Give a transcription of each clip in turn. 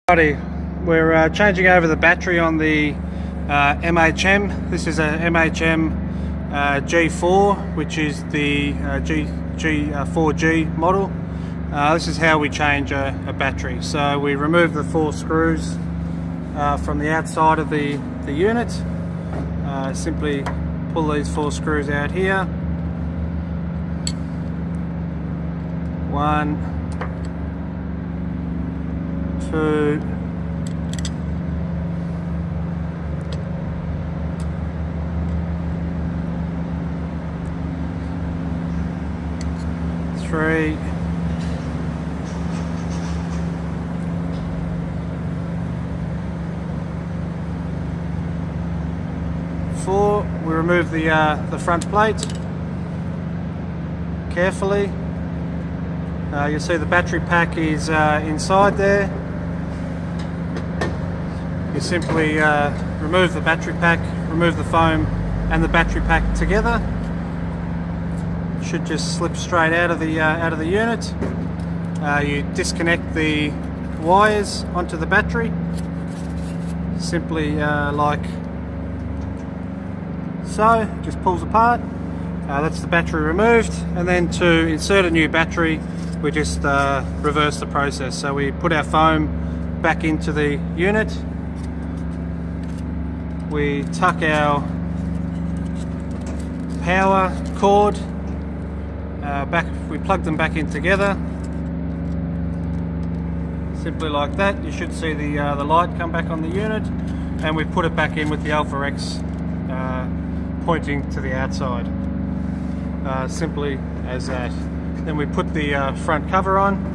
We're changing over the battery on the MHM. This is a MHM4, which is the G4G model. This is how we change a battery. So we remove the 4 screws from the outside of the unit. Simply pull these 4 screws out here. 1, 2, 3, 4. We remove the front plate carefully. You'll see the battery pack is inside there. You simply remove the battery pack, remove the foam and the battery pack together. Should just slip straight out of the unit. You disconnect the wires onto the battery, simply like so. Just pulls apart. That's the battery removed, and then to insert a new battery, we just reverse the process. So we put our foam back into the unit. We tuck our power cord back. We plug them back in together, simply like that. You should see the light come back on the unit, and we put it back in with the AlphaX pointing to the outside, simply as that. Then we put the front cover on,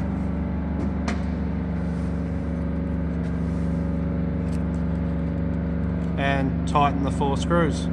and tighten the 4 screws.